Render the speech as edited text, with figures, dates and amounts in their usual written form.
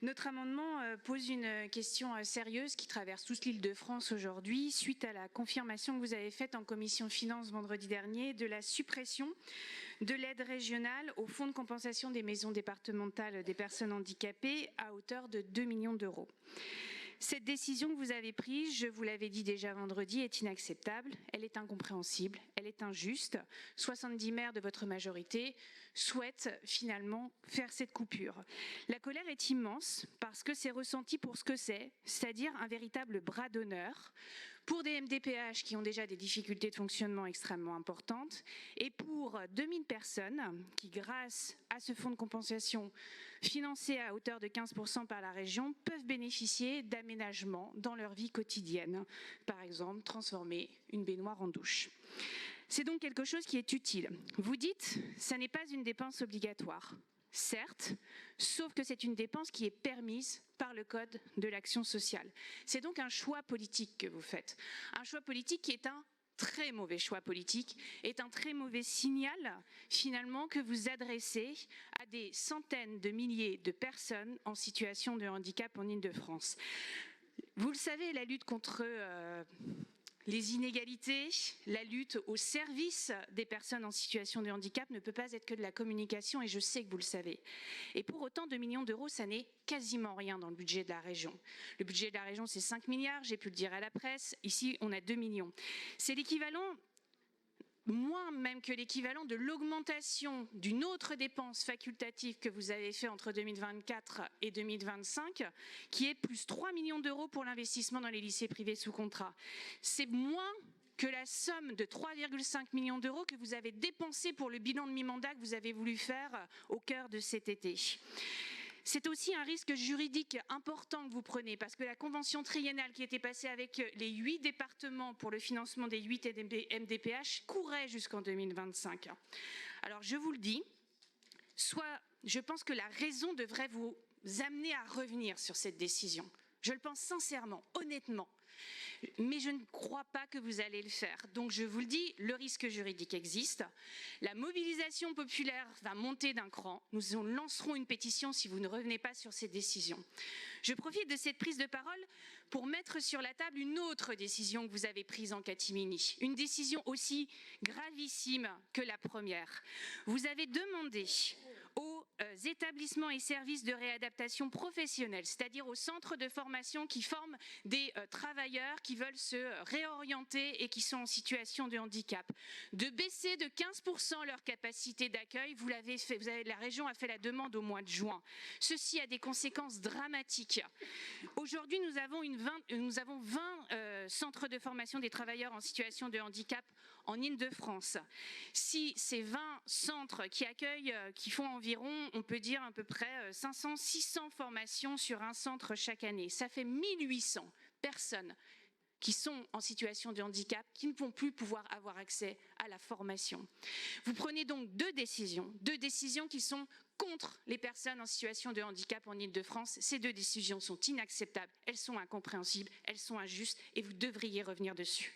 Notre amendement pose une question sérieuse qui traverse toute l'Île-de-France aujourd'hui, suite à la confirmation que vous avez faite en commission finances vendredi dernier de la suppression de l'aide régionale au fonds de compensation des maisons départementales des personnes handicapées à hauteur de 2 millions d'euros. Cette décision que vous avez prise, je vous l'avais dit déjà vendredi, est inacceptable, elle est incompréhensible, elle est injuste. 70 maires de votre majorité souhaitent finalement faire cette coupure. La colère est immense parce que c'est ressenti pour ce que c'est-à-dire un véritable bras d'honneur pour des MDPH qui ont déjà des difficultés de fonctionnement extrêmement importantes et pour 2000 personnes qui, grâce à ce fonds de compensation financé à hauteur de 15% par la région, peuvent bénéficier d'aménagements dans leur vie quotidienne. Par exemple, transformer une baignoire en douche. C'est donc quelque chose qui est utile. Vous dites, ça n'est pas une dépense obligatoire. Certes, sauf que c'est une dépense qui est permise par le Code de l'action sociale. C'est donc un choix politique que vous faites. Un choix politique qui est un très mauvais choix politique, est un très mauvais signal finalement que vous adressez à des centaines de milliers de personnes en situation de handicap en Île-de-France. Vous le savez, la lutte contre les inégalités, la lutte au service des personnes en situation de handicap ne peut pas être que de la communication et je sais que vous le savez. Et pour autant, 2 millions d'euros, ça n'est quasiment rien dans le budget de la région. Le budget de la région, c'est 5 milliards, j'ai pu le dire à la presse. Ici, on a 2 millions. C'est l'équivalent, moins même que l'équivalent de l'augmentation d'une autre dépense facultative que vous avez fait entre 2024 et 2025, qui est plus 3 millions d'euros pour l'investissement dans les lycées privés sous contrat. C'est moins que la somme de 3,5 millions d'euros que vous avez dépensé pour le bilan de mi-mandat que vous avez voulu faire au cœur de cet été. C'est aussi un risque juridique important que vous prenez parce que la convention triennale qui était passée avec les 8 départements pour le financement des 8 MDPH courait jusqu'en 2025. Alors je vous le dis, soit je pense que la raison devrait vous amener à revenir sur cette décision. Je le pense sincèrement, honnêtement, mais je ne crois pas que vous allez le faire. Donc je vous le dis, le risque juridique existe. La mobilisation populaire va monter d'un cran. Nous lancerons une pétition si vous ne revenez pas sur ces décisions. Je profite de cette prise de parole pour mettre sur la table une autre décision que vous avez prise en catimini. Une décision aussi gravissime que la première. Vous avez demandé aux établissements et services de réadaptation professionnelle, c'est-à-dire aux centres de formation qui forment des travailleurs qui veulent se réorienter et qui sont en situation de handicap, de baisser de 15% leur capacité d'accueil. Vous l'avez fait, la région a fait la demande au mois de juin. Ceci a des conséquences dramatiques. Aujourd'hui, nous avons 20 centres de formation des travailleurs en situation de handicap en Île-de-France. Si ces 20 centres qui accueillent, qui font environ, on peut dire à peu près 500-600 formations sur un centre chaque année, ça fait 1800 personnes qui sont en situation de handicap, qui ne vont plus pouvoir avoir accès à la formation. Vous prenez donc deux décisions qui sont contre les personnes en situation de handicap en Île-de-France. Ces deux décisions sont inacceptables, elles sont incompréhensibles, elles sont injustes et vous devriez revenir dessus.